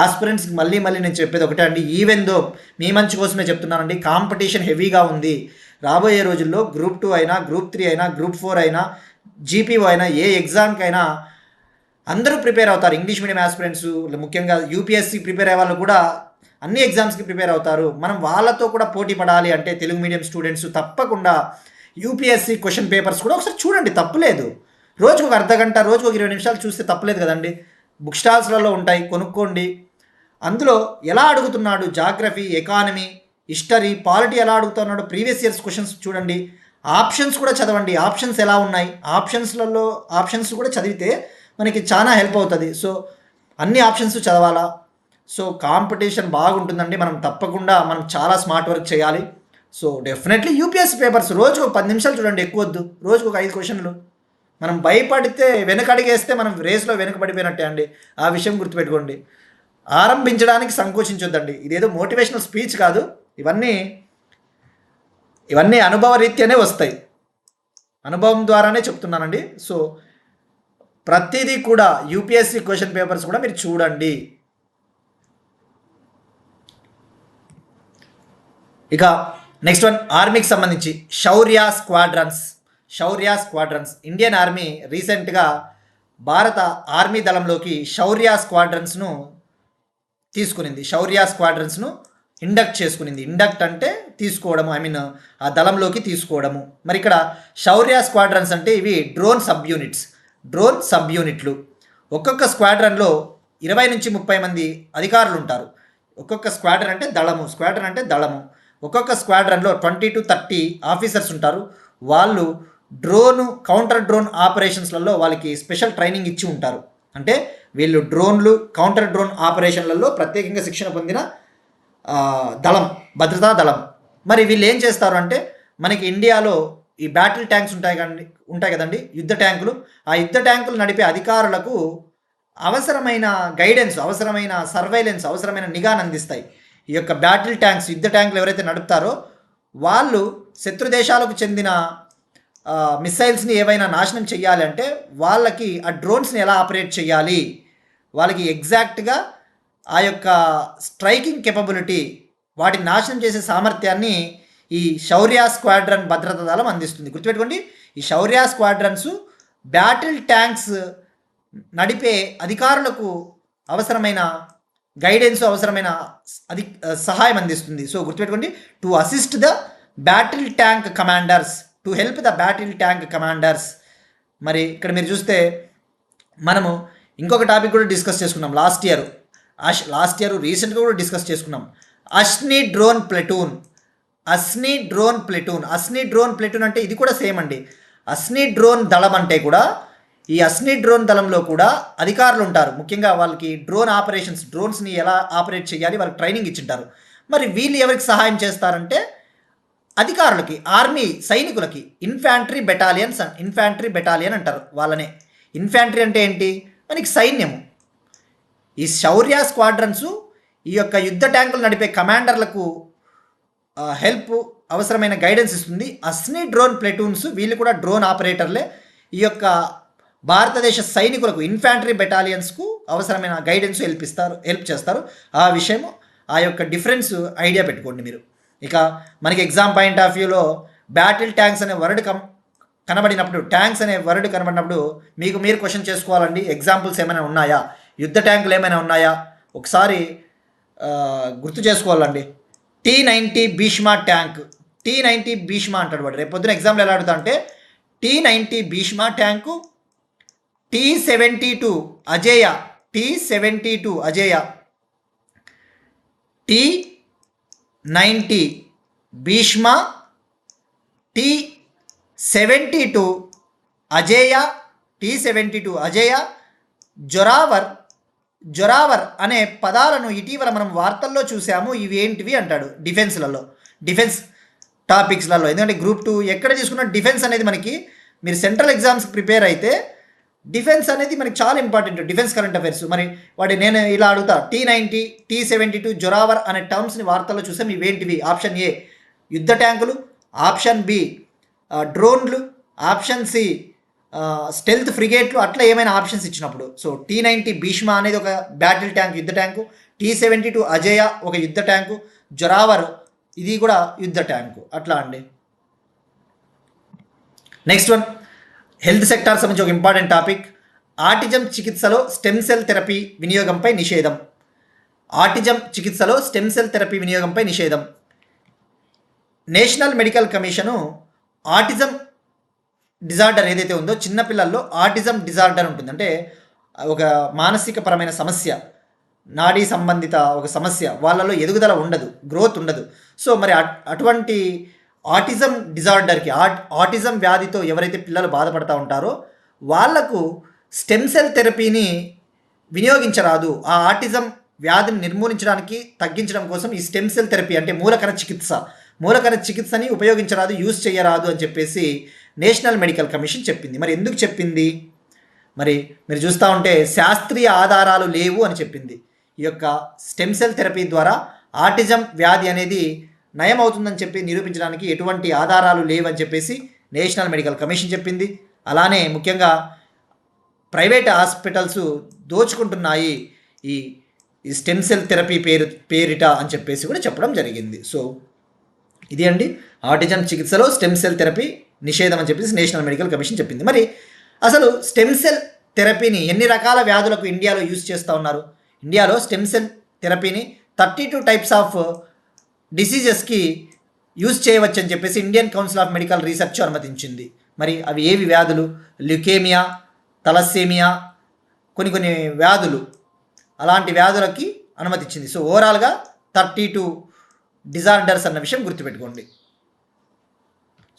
ఆస్పిరెంట్స్కి మళ్ళీ నేను చెప్పేది ఒకటే అండి, ఈవెన్ దో మీ మంచి కోసమే చెప్తున్నానండి, కాంపిటీషన్ హెవీగా ఉంది. రాబోయే రోజుల్లో గ్రూప్ 2 అయినా, గ్రూప్ 3 అయినా, గ్రూప్ 4 అయినా, జీపీఓ అయినా, ఏ ఎగ్జామ్కైనా అందరూ ప్రిపేర్ అవుతారు. ఇంగ్లీష్ మీడియం ఆస్పిరెంట్స్, ముఖ్యంగా యూపీఎస్సీ ప్రిపేర్ అయ్యే వాళ్ళు కూడా అన్ని ఎగ్జామ్స్కి ప్రిపేర్ అవుతారు. మనం వాళ్ళతో కూడా పోటీ పడాలి అంటే తెలుగు మీడియం స్టూడెంట్స్ తప్పకుండా యూపీఎస్సీ క్వశ్చన్ పేపర్స్ కూడా ఒకసారి చూడండి, తప్పులేదు. రోజుకు ఒక అర్ధగంట, రోజుకు ఒక 20 నిమిషాలు చూస్తే తప్పులేదు కదండి. బుక్ స్టాల్స్లలో ఉంటాయి, కొనుక్కోండి. అందులో ఎలా అడుగుతున్నాడు, జాగ్రఫీ, ఎకానమీ, హిస్టరీ, పాలిటీ ఎలా అడుగుతున్నాడు, ప్రీవియస్ ఇయర్స్ క్వశ్చన్స్ చూడండి. ఆప్షన్స్ కూడా చదవండి, ఆప్షన్స్ ఎలా ఉన్నాయి, ఆప్షన్స్ కూడా చదివితే మనకి చాలా హెల్ప్ అవుతుంది. సో అన్ని ఆప్షన్స్ చదవాలా. సో కాంపిటీషన్ బాగుంటుందండి. మనం చాలా స్మార్ట్ వర్క్ చేయాలి. సో డెఫినెట్లీ యూపీఎస్సీ పేపర్స్ రోజుకు 10 నిమిషాలు చూడండి, ఎక్కువ వద్దు. రోజుకు ఒక 5 క్వశ్చన్లు. మనం భయపడితే, వెనకడిగేస్తే మనం రేస్లో వెనకబడిపోయినట్టే అండి. ఆ విషయం గుర్తుపెట్టుకోండి. ఆరంభించడానికి సంకోచించొద్దండి. ఇదేదో మోటివేషనల్ స్పీచ్ కాదు. ఇవన్నీ అనుభవ రీత్యానే వస్తాయి, అనుభవం ద్వారానే చెప్తున్నానండి. సో ప్రతిదీ కూడా యూపీఎస్సీ క్వశ్చన్ పేపర్స్ కూడా మీరు చూడండి. ఇక నెక్స్ట్ వన్ ఆర్మీకి సంబంధించి శౌర్య స్క్వాడ్రన్స్ ఇండియన్ ఆర్మీ రీసెంట్గా భారత ఆర్మీ దళంలోకి శౌర్య స్క్వాడ్రన్స్ను ఇండక్ట్ చేసుకునింది. ఇండక్ట్ అంటే తీసుకోవడము, ఆ దళంలోకి తీసుకోవడము. మరి ఇక్కడ శౌర్య స్క్వాడ్రన్స్ అంటే ఇవి డ్రోన్ సబ్ యూనిట్లు. ఒక్కొక్క స్క్వాడ్రన్లో 20 నుంచి 30 మంది అధికారులు ఉంటారు. ఒక్కొక్క స్క్వాడ్రన్ అంటే దళము. ఒక్కొక్క స్క్వాడ్రన్లో 20 to 30 ఆఫీసర్స్ ఉంటారు. వాళ్ళు కౌంటర్ డ్రోన్ ఆపరేషన్స్లలో వాళ్ళకి స్పెషల్ ట్రైనింగ్ ఇచ్చి ఉంటారు. అంటే వీళ్ళు కౌంటర్ డ్రోన్ ఆపరేషన్లలో ప్రత్యేకంగా శిక్షణ పొందిన భద్రతా దళం. మరి వీళ్ళు ఏం చేస్తారు అంటే, మనకి ఇండియాలో ఈ బ్యాటిల్ ట్యాంక్స్ ఉంటాయి కదండి, యుద్ధ ట్యాంకులు. ఆ యుద్ధ ట్యాంకులు నడిపే అధికారులకు అవసరమైన గైడెన్స్, అవసరమైన సర్వైలెన్స్, అవసరమైన నిఘాను అందిస్తాయి. ఈ యొక్క బ్యాటిల్ ట్యాంక్స్, యుద్ధ ట్యాంకులు ఎవరైతే నడుపుతారో వాళ్ళు శత్రు దేశాలకు చెందిన మిసైల్స్ని ఏవైనా నాశనం చేయాలి అంటే వాళ్ళకి ఆ డ్రోన్స్ని ఎలా ఆపరేట్ చేయాలి, వాళ్ళకి ఎగ్జాక్ట్గా ఆ యొక్క స్ట్రైకింగ్ కెపబిలిటీ, వాటిని నాశనం చేసే సామర్థ్యాన్ని ఈ శౌర్య స్క్వాడ్రన్ భద్రతా దళం అందిస్తుంది. గుర్తుపెట్టుకోండి, ఈ శౌర్య స్క్వాడ్రన్స్ బ్యాటిల్ ట్యాంక్స్ నడిపే అధికారులకు అవసరమైన గైడెన్స్, అవసరమైన సహాయం అందిస్తుంది. సో గుర్తుపెట్టుకోండి, to assist the battle tank commanders, to help the battle tank commanders. మరి ఇక్కడ మీరు చూస్తే మనము ఇంకొక టాపిక్ కూడా డిస్కస్ చేసుకున్నాం లాస్ట్ ఇయర్ రీసెంట్గా కూడా డిస్కస్ చేసుకున్నాం. అస్ని డ్రోన్ ప్లెటూన్ అంటే ఇది కూడా సేమ్ అండి. అస్ని డ్రోన్ దళం అంటే కూడా, ఈ అస్ని డ్రోన్ దళంలో కూడా అధికారులు ఉంటారు. ముఖ్యంగా వాళ్ళకి డ్రోన్స్ని ఎలా ఆపరేట్ చేయాలి వాళ్ళకి ట్రైనింగ్ ఇచ్చింటారు. మరి వీళ్ళు ఎవరికి సహాయం చేస్తారంటే అధికారులకి, ఆర్మీ సైనికులకి. ఇన్ఫాంట్రీ బెటాలియన్ అంటారు వాళ్ళనే. ఇన్ఫాంట్రీ అంటే ఏంటి, మనకి సైన్యము. ఈ శౌర్య స్క్వాడ్రన్స్ ఈ యొక్క యుద్ధ ట్యాంకులు నడిపే కమాండర్లకు హెల్ప్, అవసరమైన గైడెన్స్ ఇస్తుంది. అస్ని డ్రోన్ ప్లెటూన్స్ వీళ్ళు కూడా డ్రోన్ ఆపరేటర్లే. ఈ యొక్క భారతదేశ సైనికులకు, ఇన్ఫాంట్రీ బెటాలియన్స్కు అవసరమైన గైడెన్స్ హెల్ప్ చేస్తారు. ఆ విషయం, ఆ యొక్క డిఫరెన్స్ ఐడియా పెట్టుకోండి మీరు. ఇక మనకి ఎగ్జామ్ పాయింట్ ఆఫ్ వ్యూలో బ్యాటిల్ ట్యాంక్స్ అనే వర్డ్ కనబడినప్పుడు మీరు క్వశ్చన్ చేసుకోవాలండి, ఎగ్జాంపుల్స్ ఏమైనా ఉన్నాయా, యుద్ధ ట్యాంకులు ఏమైనా ఉన్నాయా ఒకసారి గుర్తు చేసుకోవాలండి. T-90 Bhishma tank, T-90 Bhishma అంటాడు వాడు. రేపు పొద్దున ఎగ్జామ్లో ఎలా అడుగుతా అంటే T-90 భీష్మ ట్యాంకు, T-72 అజేయ, T-90 భీష్మ, T-72 అజేయ, జొరావర్ అనే పదాలను ఇటీవల మనం వార్తల్లో చూసాము. ఇవి ఏంటివి అంటాడు డిఫెన్స్ టాపిక్స్లలో. ఎందుకంటే గ్రూప్ 2 ఎక్కడ తీసుకున్న డిఫెన్స్ అనేది మనకి, మీరు సెంట్రల్ ఎగ్జామ్స్ ప్రిపేర్ అయితే డిఫెన్స్ అనేది మనకి చాలా ఇంపార్టెంట్, డిఫెన్స్ కరెంట్ అఫైర్స్. మరి నేను ఇలా అడుగుతా, T-90 T-72 జొరావర్ అనే టర్మ్స్ని వార్తల్లో చూసాం. ఇవేంటివి? ఆప్షన్ ఏ యుద్ధ ట్యాంకులు, ఆప్షన్ బి డ్రోన్లు, ఆప్షన్ సి స్టెల్త్ ఫ్రిగేట్లు, అట్లా ఏమైనా ఆప్షన్స్ ఇచ్చినప్పుడు. సో T-90 భీష్మ అనేది ఒక బ్యాటిల్ ట్యాంక్, యుద్ధ ట్యాంకు. T-72 అజేయ ఒక యుద్ధ ట్యాంకు. జొరావర్ ఇది కూడా యుద్ధ ట్యాంకు. అట్లా అండి. నెక్స్ట్ వన్, హెల్త్ సెక్టార్ సంబంధించి ఒక ఇంపార్టెంట్ టాపిక్. ఆటిజం చికిత్సలో స్టెమ్ సెల్ థెరపీ వినియోగంపై నిషేధం. National medical commission autism disorder ఏదైతే ఉందో, చిన్నపిల్లల్లో ఆటిజం డిజార్డర్ ఉంటుంది. అంటే ఒక మానసికపరమైన సమస్య, నాడీ సంబంధిత ఒక సమస్య, వాళ్ళలో ఎదుగుదల ఉండదు, గ్రోత్ ఉండదు. సో మరి అటువంటి ఆటిజం డిజార్డర్కి, ఆటిజం వ్యాధితో ఎవరైతే పిల్లలు బాధపడుతూ ఉంటారో వాళ్లకు స్టెమ్ సెల్ థెరపీని వినియోగించరాదు. ఆ ఆటిజం వ్యాధిని నిర్మూలించడానికి, తగ్గించడం కోసం ఈ స్టెమ్ సెల్ థెరపీ అంటే మూలకణ చికిత్సని ఉపయోగించరాదు, యూజ్ చేయరాదు అని చెప్పేసి నేషనల్ మెడికల్ కమిషన్ చెప్పింది. మరి ఎందుకు చెప్పింది? మరి మీరు చూస్తూ ఉంటే శాస్త్రీయ ఆధారాలు లేవు అని చెప్పింది. ఈ యొక్క స్టెమ్ సెల్ థెరపీ ద్వారా ఆటిజం వ్యాధి అనేది నయం అవుతుందని చెప్పి నిరూపించడానికి ఎటువంటి ఆధారాలు లేవని చెప్పేసి నేషనల్ మెడికల్ కమిషన్ చెప్పింది. అలానే ముఖ్యంగా ప్రైవేట్ హాస్పిటల్స్ దోచుకుంటున్నాయి ఈ స్టెమ్ సెల్ థెరపీ పేరిట అని చెప్పేసి కూడా చెప్పడం జరిగింది. సో ఇది అండి ఆటిజం చికిత్సలో స్టెమ్ సెల్ థెరపీ నిషేధం అని చెప్పేసి నేషనల్ మెడికల్ కమిషన్ చెప్పింది. మరి అసలు స్టెమ్ సెల్ థెరపీని ఎన్ని రకాల వ్యాధులకు ఇండియాలో యూజ్ చేస్తూ ఉన్నారు? ఇండియాలో స్టెమ్ సెల్ థెరపీని 32 టైప్స్ ఆఫ్ డిసీజెస్కి యూజ్ చేయవచ్చని చెప్పేసి Indian council of medical research అనుమతించింది. మరి అవి ఏవి వ్యాధులు? ల్యూకేమియా, తలస్సేమియా, కొన్ని వ్యాధులు, అలాంటి వ్యాధులకి అనుమతించింది. సో ఓవరాల్గా 32 డిజార్డర్స్ అన్న విషయం గుర్తుపెట్టుకోండి.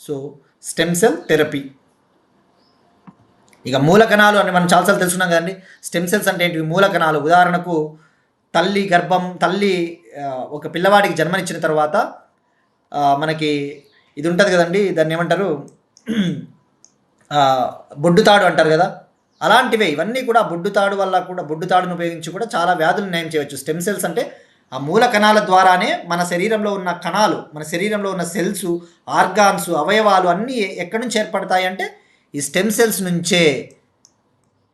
So stem cell therapy. ఇక మూల కణాలు అని మనం చాలాసార్లు తెలుసుకున్నాం కదండి. స్టెమ్ సెల్స్ అంటే ఏంటివి? మూల కణాలు. ఉదాహరణకు తల్లి ఒక పిల్లవాడికి జన్మనిచ్చిన తర్వాత మనకి ఇది ఉంటుంది కదండి, దాన్ని ఏమంటారు, బొడ్డుతాడు అంటారు కదా, అలాంటివే ఇవన్నీ కూడా బొడ్డుతాడు వల్ల కూడా, బొడ్డుతాడును ఉపయోగించి కూడా చాలా వ్యాధులు నయం చేయవచ్చు. స్టెమ్ సెల్స్ అంటే ఆ మూల కణాల ద్వారానే మన శరీరంలో ఉన్న కణాలు, మన శరీరంలో ఉన్న సెల్స్, ఆర్గాన్స్, అవయవాలు అన్నీ ఎక్కడి నుంచి ఏర్పడతాయి అంటే ఈ స్టెమ్ సెల్స్ నుంచే.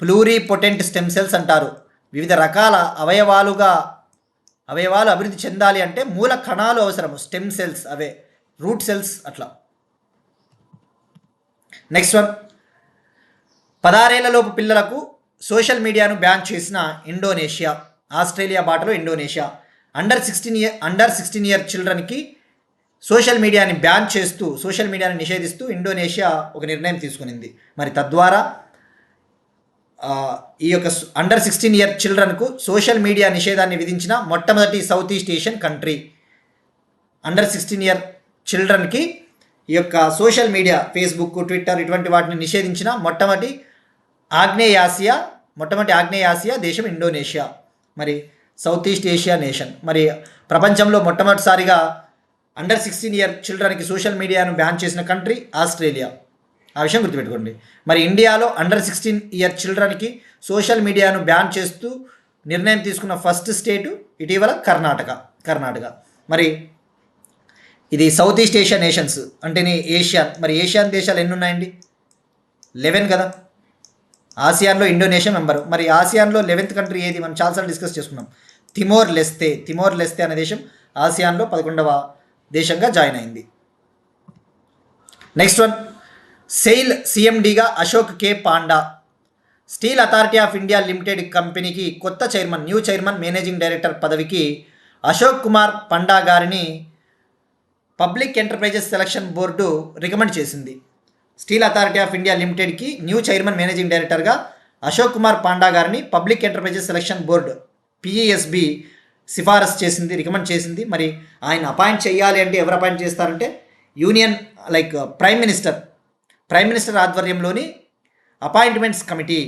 ప్లూరిపొటెంట్ స్టెమ్ సెల్స్ అంటారు. వివిధ రకాల అవయవాలు అభివృద్ధి చెందాలి అంటే మూల కణాలు అవసరము. స్టెమ్ సెల్స్ అవే రూట్ సెల్స్ అట్లా. నెక్స్ట్ వన్, 16 ఏళ్లలోపు పిల్లలకు సోషల్ మీడియాను బ్యాన్ చేసిన ఇండోనేషియా. ఆస్ట్రేలియా బాటలో ఇండోనేషియా. అండర్ 16 ఇయర్ చిల్డ్రన్కి సోషల్ మీడియాని బ్యాన్ చేస్తూ, సోషల్ మీడియాని నిషేధిస్తూ ఇండోనేషియా ఒక నిర్ణయం తీసుకునింది. మరి తద్వారా ఈ యొక్క అండర్ 16 ఇయర్ చిల్డ్రన్కు సోషల్ మీడియా నిషేధాన్ని విధించిన మొట్టమొదటి south east Asian country. Under 16 year చిల్డ్రన్కి ఈ యొక్క సోషల్ మీడియా, ఫేస్బుక్, ట్విట్టర్ ఇటువంటి వాటిని నిషేధించిన మొట్టమొదటి ఆగ్నేయాసియా దేశం ఇండోనేషియా. మరి సౌత్ ఈస్ట్ ఏషియా నేషన్. మరి ప్రపంచంలో మొట్టమొదటిసారిగా అండర్ 16 ఇయర్ చిల్డ్రన్కి సోషల్ మీడియాను బ్యాన్ చేసిన కంట్రీ ఆస్ట్రేలియా. ఆ విషయం గుర్తుపెట్టుకోండి. మరి ఇండియాలో అండర్ 16 ఇయర్ చిల్డ్రన్కి సోషల్ మీడియాను బ్యాన్ చేస్తూ నిర్ణయం తీసుకున్న ఫస్ట్ స్టేటు ఇటీవల కర్ణాటక. మరి ఇది సౌత్ ఈస్ట్ ఏషియా నేషన్స్ అంటేనే ఏషియాన్. మరి ఏషియాన్ దేశాలు ఎన్ని ఉన్నాయండి? 11 కదా. ఆసియాన్లో ఇండోనేషియా మెంబరు. మరి ఆసియాన్లో 11th కంట్రీ ఏది? మనం చాలాసార్లు డిస్కస్ చేసుకున్నాం. తిమోర్ లెస్తే అనే దేశం ఆసియాన్లో 11వ దేశంగా జాయిన్ అయింది. నెక్స్ట్ వన్, సెయిల్ సిఎండిగా అశోక్ కే Panda. Steel authority of India limited కంపెనీకి కొత్త న్యూ చైర్మన్, మేనేజింగ్ డైరెక్టర్ పదవికి అశోక్ కుమార్ పండా గారిని public enterprises selection board recommend చేసింది. స్టీల్ అథారిటీ ఆఫ్ ఇండియా లిమిటెడ్కి న్యూ చైర్మన్, మేనేజింగ్ డైరెక్టర్గా అశోక్ కుమార్ పాండా గారిని పబ్లిక్ ఎంటర్ప్రైజెస్ సెలక్షన్ బోర్డు పిఈఎస్బి సిఫారసు చేసింది, రికమెండ్ చేసింది. మరి ఆయన అపాయింట్ చేయాలి అంటే ఎవరు అపాయింట్ చేస్తారంటే యూనియన్ ప్రైమ్ మినిస్టర్ ఆధ్వర్యంలోని అపాయింట్మెంట్స్ కమిటీ,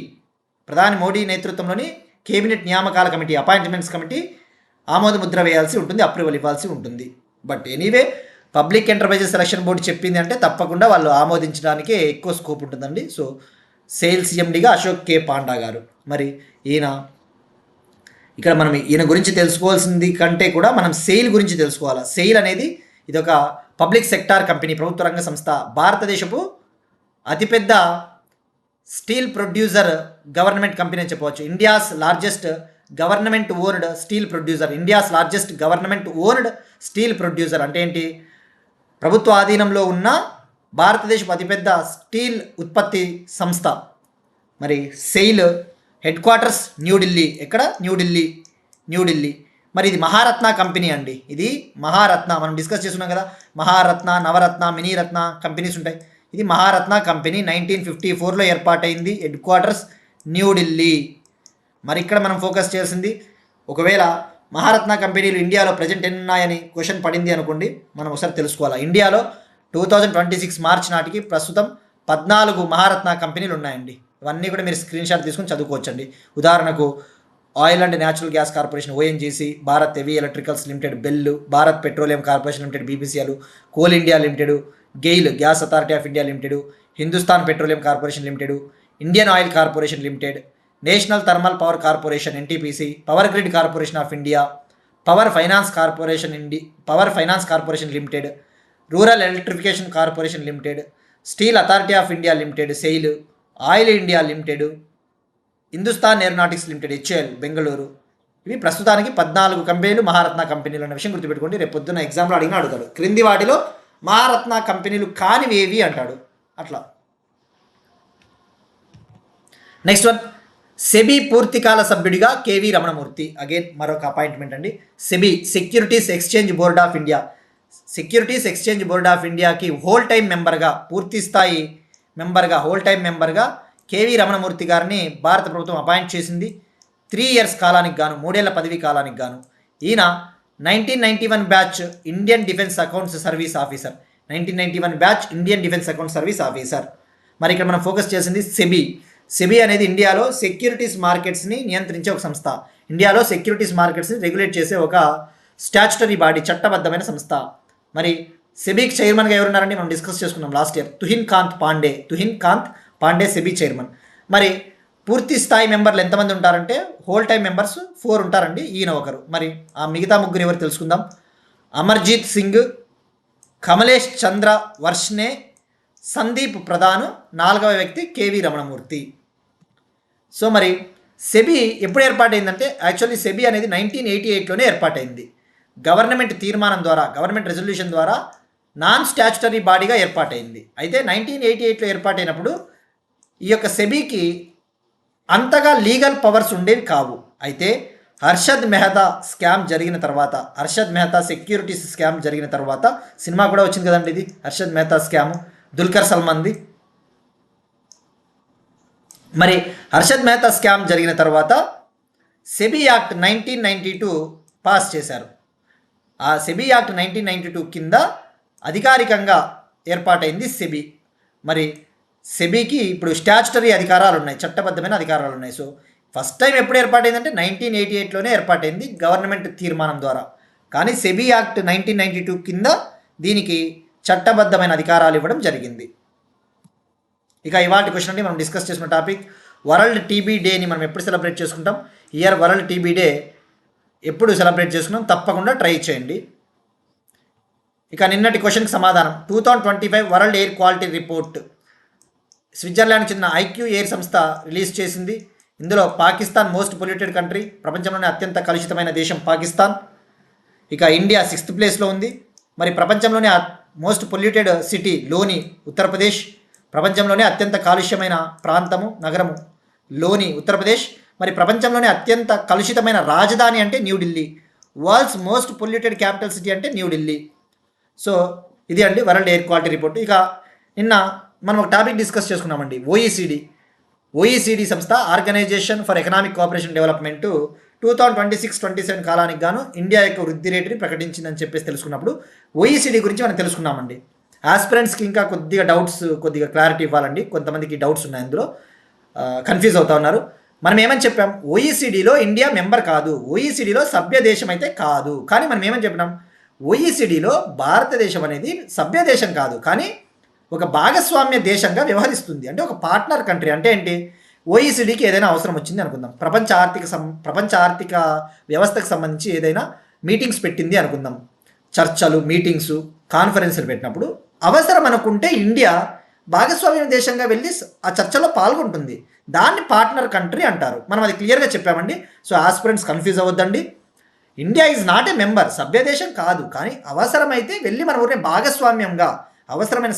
ప్రధాని మోడీ నేతృత్వంలోని కేబినెట్ నియామకాల కమిటీ, అపాయింట్మెంట్స్ కమిటీ ఆమోద ముద్ర వేయాల్సి ఉంటుంది, అప్రూవల్ ఇవ్వాల్సి ఉంటుంది. But anyway public enterprises selection board చెప్పింది అంటే తప్పకుండా వాళ్ళు ఆమోదించడానికే ఎక్కువ స్కోప్ ఉంటుందండి. సో సెయిల్ సిఎండిగా అశోక్ కే పాండా గారు. మరి ఇక్కడ మనం ఈయన గురించి తెలుసుకోవాల్సింది కంటే కూడా మనం సెయిల్ గురించి తెలుసుకోవాలి. సెయిల్ అనేది ఇది ఒక పబ్లిక్ సెక్టార్ కంపెనీ, ప్రభుత్వ రంగ సంస్థ. భారతదేశపు అతిపెద్ద స్టీల్ ప్రొడ్యూసర్ గవర్నమెంట్ కంపెనీ అని చెప్పవచ్చు. India's largest government owned steel producer అంటే ఏంటి? ప్రభుత్వ ఆధీనంలో ఉన్న భారతదేశపు అతిపెద్ద స్టీల్ ఉత్పత్తి సంస్థ. మరి సెయిల్ హెడ్ క్వార్టర్స్ న్యూఢిల్లీ. ఎక్కడ? న్యూఢిల్లీ. మరి ఇది మహారత్న కంపెనీ అండి. ఇది మహారత్న, మనం డిస్కస్ చేస్తున్నాం కదా, మహారత్న, నవరత్న, మినీరత్న కంపెనీస్ ఉంటాయి. ఇది మహారత్న కంపెనీ 1954లో ఏర్పాటైంది. Headquarters New Delhi. మరి ఇక్కడ మనం ఫోకస్ చేయాల్సింది, ఒకవేళ మహారత్న కంపెనీలు ఇండియాలో ప్రజెంట్ ఎన్ని ఉన్నాయని క్వశ్చన్ పడింది అనుకోండి, మనం ఒకసారి తెలుసుకోవాలి. ఇండియాలో 2026 మార్చ్ నాటికి ప్రస్తుతం 14 మహారత్న కంపెనీలు ఉన్నాయండి. ఇవన్నీ కూడా మీరు స్క్రీన్ షాట్ తీసుకొని చదువుకోవచ్చండి. ఉదాహరణకు oil and natural gas corporation ONGC, Bharat heavy electricals limited bell, Bharat petroleum corporation limited BPCL, coal India limited, GAIL gas authority of India limited, Hindustan petroleum corporation limited, Indian oil corporation limited, national thermal power corporation NTPC, power grid corporation of India, power finance corporation limited, rural electrification corporation limited, steel authority of India limited SAIL, oil India limited, Hindustan aeronautics limited HAL Bengaluru. ఇవి ప్రస్తుతానికి 14 కంపెనీలు మహారత్న కంపెనీలు అన్న విషయం గుర్తుపెట్టుకోండి. రేపు పొద్దున్న ఎగ్జామ్లో అడిగినా అడుగుతాడు. క్రింది వాటిలో మహారత్న కంపెనీలు కానివేవి అంటాడు. అట్లా. నెక్స్ట్ వన్, సెబీ పూర్తికాల సభ్యుడిగా కేవీ రమణమూర్తి. అగైన్ మరొక అపాయింట్మెంట్ అండి. SEBI securities exchange board of India, securities exchange board of ఇండియాకి హోల్ టైం మెంబర్గా, పూర్తి స్థాయి మెంబర్గా, హోల్ టైం మెంబర్గా కేవీ రమణమూర్తి గారిని భారత ప్రభుత్వం అపాయింట్ చేసింది. 3 years కాలానికి గాను, 3 ఏళ్ల పదవీ కాలానికి గాను. ఈయన 1991 batch Indian defence accounts service officer. 1991 batch Indian defence account service officer. మరి ఇక్కడ మనం ఫోకస్ చేసింది సెబీ. సెబీ అనేది ఇండియాలో సెక్యూరిటీస్ మార్కెట్స్ని నియంత్రించే ఒక సంస్థ. ఇండియాలో సెక్యూరిటీస్ మార్కెట్స్ని రెగ్యులేట్ చేసే ఒక స్టాచ్యుటరీ బాడీ, చట్టబద్ధమైన సంస్థ. మరి సెబీకి చైర్మన్గా ఎవరున్నారండి, మనం డిస్కస్ చేసుకున్నాం last year. Tuhin Kanta Pandey SEBI chairman. మరి పూర్తి స్థాయి మెంబర్లు ఎంతమంది ఉంటారంటే హోల్ టైం మెంబర్స్ 4 ఉంటారండి. ఈయన ఒకరు. మరి ఆ మిగతా ముగ్గురు ఎవరు తెలుసుకుందాం. అమర్జీత్ సింగ్, కమలేష్ చంద్ర వర్ష్నే, సందీప్ ప్రధాన్, 4వ వ్యక్తి కేవీ రమణమూర్తి. సో మరి సెబీ ఎప్పుడు ఏర్పాటైందంటే యాక్చువల్లీ సెబీ అనేది 1988లోనే ఏర్పాటైంది. గవర్నమెంట్ తీర్మానం ద్వారా, గవర్నమెంట్ రెజల్యూషన్ ద్వారా నాన్ స్టాచ్యుటరీ బాడీగా ఏర్పాటైంది. అయితే 1988లో ఏర్పాటైనప్పుడు ఈ యొక్క సెబీకి అంతగా లీగల్ పవర్స్ ఉండేవి కావు. అయితే హర్షద్ మెహతా స్కామ్ జరిగిన తర్వాత, హర్షద్ మెహతా సెక్యూరిటీస్ స్కామ్ జరిగిన తర్వాత, సినిమా కూడా వచ్చింది కదండి ఇది, హర్షద్ మెహతా స్కామ్, దుల్కర్ సల్మాన్ది. మరి హర్షద్ మెహతా స్కామ్ జరిగిన తర్వాత సెబీ యాక్ట్ 1992 పాస్ చేశారు. ఆ సెబీ యాక్ట్ 1992 కింద అధికారికంగా ఏర్పాటైంది సెబీ. మరి సెబీకి ఇప్పుడు స్టాచ్యుటరీ అధికారాలు ఉన్నాయి, చట్టబద్ధమైన అధికారాలు ఉన్నాయి. సో ఫస్ట్ టైం ఎప్పుడు ఏర్పాటైందంటే 1988లోనే ఏర్పాటైంది గవర్నమెంట్ తీర్మానం ద్వారా. కానీ సెబీ యాక్ట్ 1992 కింద దీనికి చట్టబద్ధమైన అధికారాలు ఇవ్వడం జరిగింది. ఇక ఇవాటి క్వశ్చన్ అండి మనం డిస్కస్ చేసిన టాపిక్ వరల్డ్ టీబీ డేని మనం ఎప్పుడు సెలబ్రేట్ చేసుకుంటాం. ఇయర్ వరల్డ్ టీబీ డే ఎప్పుడు సెలబ్రేట్ చేసుకున్నాం, తప్పకుండా ట్రై చేయండి. ఇక నిన్నటి క్వశ్చన్కి సమాధానం 2025 వరల్డ్ ఎయిర్ క్వాలిటీ రిపోర్ట్ స్విట్జర్లాండ్కి చెందిన ఐక్యూ ఎయిర్ సంస్థ రిలీజ్ చేసింది. ఇందులో పాకిస్తాన్ మోస్ట్ పొల్యూటెడ్ కంట్రీ, ప్రపంచంలోనే అత్యంత కలుషితమైన దేశం పాకిస్తాన్. ఇక ఇండియా 6th ప్లేస్లో ఉంది. మరి ప్రపంచంలోనే మోస్ట్ పొల్యూటెడ్ సిటీ లోని ఉత్తరప్రదేశ్, ప్రపంచంలోనే అత్యంత కాలుష్యమైన ప్రాంతము, నగరము లోని ఉత్తరప్రదేశ్. మరి ప్రపంచంలోనే అత్యంత కలుషితమైన రాజధాని అంటే New Delhi. World's most polluted capital city అంటే న్యూఢిల్లీ. సో ఇది అండి వరల్డ్ ఎయిర్ క్వాలిటీ రిపోర్ట్. ఇక నిన్న మనం ఒక టాపిక్ డిస్కస్ చేసుకున్నామండి, ఓఈసీడీ సంస్థ, organization for economic cooperation development 2026-27 కాలానికి గాను ఇండియా యొక్క వృద్ధి రేటుని ప్రకటించిందని చెప్పేసి తెలుసుకున్నప్పుడు ఓఈసీడీ గురించి మనం తెలుసుకున్నామండి. ఆస్పిరెంట్స్కి ఇంకా కొద్దిగా క్లారిటీ ఇవ్వాలండి, కొంతమందికి డౌట్స్ ఉన్నాయి, అందులో కన్ఫ్యూజ్ అవుతా ఉన్నారు. మనం ఏమని చెప్పాం, ఓఈసీడీలో ఇండియా మెంబర్ కాదు, ఓఈసీడీలో సభ్య దేశం అయితే కాదు. కానీ మనం ఏమని చెప్పినాం, ఓఈసీడీలో భారతదేశం అనేది సభ్య దేశం కాదు, కానీ ఒక భాగస్వామ్య దేశంగా వ్యవహరిస్తుంది. అంటే ఒక పార్ట్నర్ కంట్రీ. అంటే ఏంటి, ఓఈసీడీకి ఏదైనా అవసరం వచ్చింది అనుకుందాం, ప్రపంచ ఆర్థిక వ్యవస్థకు సంబంధించి ఏదైనా మీటింగ్స్ పెట్టింది అనుకుందాం, చర్చలు, మీటింగ్స్, కాన్ఫరెన్స్లు పెట్టినప్పుడు అవసరం అనుకుంటే ఇండియా భాగస్వామ్య దేశంగా వెళ్ళి ఆ చర్చలో పాల్గొంటుంది. దాన్ని పార్ట్నర్ కంట్రీ అంటారు. మనం అది క్లియర్గా చెప్పామండి. సో ఆస్పిరెంట్స్ కన్ఫ్యూజ్ అవ్వద్దండి. India is not a member, సభ్య దేశం కాదు, కానీ అవసరమైతే వెళ్ళి మన ఊరిని భాగస్వామ్యంగా అవసరమైన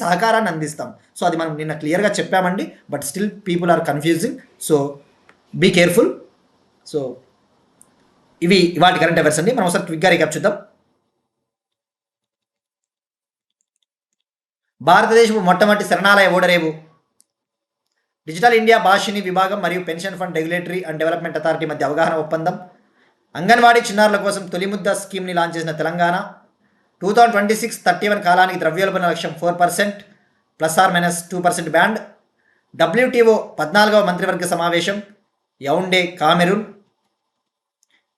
సహకారాన్ని అందిస్తాం. సో అది మనం నిన్న క్లియర్గా చెప్పామండి. But still people are confusing. So be careful. So ఇవి వాటి కరెంట్ అఫైర్స్ అండి. మనం ఒకసారి క్విక్గా రీక్యాప్ చూద్దాం. భారతదేశపు మొట్టమొదటి శరణాలయ ఓడరేవు. డిజిటల్ ఇండియా భాషిని విభాగం మరియు pension fund regulatory and development authority మధ్య అవగాహన ఒప్పందం. అంగన్వాడీ చిన్నారుల కోసం తొలి ముద్ద స్కీమ్ని లాంచ్ చేసిన తెలంగాణ. 2026-31 కాలానికి ద్రవ్యోల్బణ లక్ష్యం 4% ±2% బ్యాండ్. WTO 14వ మంత్రివర్గ సమావేశం యౌండే, కామెరూన్.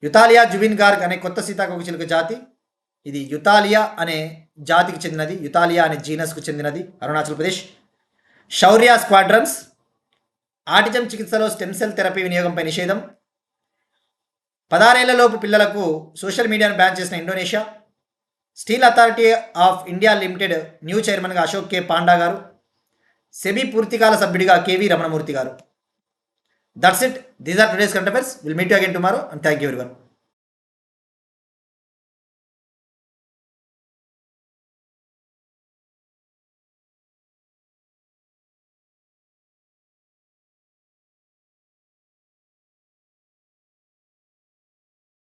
యుతాలియా జుబిన్గార్గ్ అనే కొత్త సీతాకోకచిలుక జాతి. ఇది యుతాలియా అనే జాతికి చెందినది, యుతాలియా అనే జీనస్కు చెందినది, అరుణాచల్ ప్రదేశ్. శౌర్య స్క్వాడ్రన్స్. ఆటిజం చికిత్సలో స్టెమ్ సెల్ థెరపీ వినియోగంపై నిషేధం. 16 ఏళ్లలోపు పిల్లలకు సోషల్ మీడియాను బ్యాన్ చేసిన Indonesia. Steel authority of India limited new చైర్మన్గా అశోక్ కే పాండా గారు. సెబీ పూర్తికాల సభ్యుడిగా K V Ramanamurthy garu. That's it. These are today's current affairs. Will meet you again tomorrow and thank you everyone.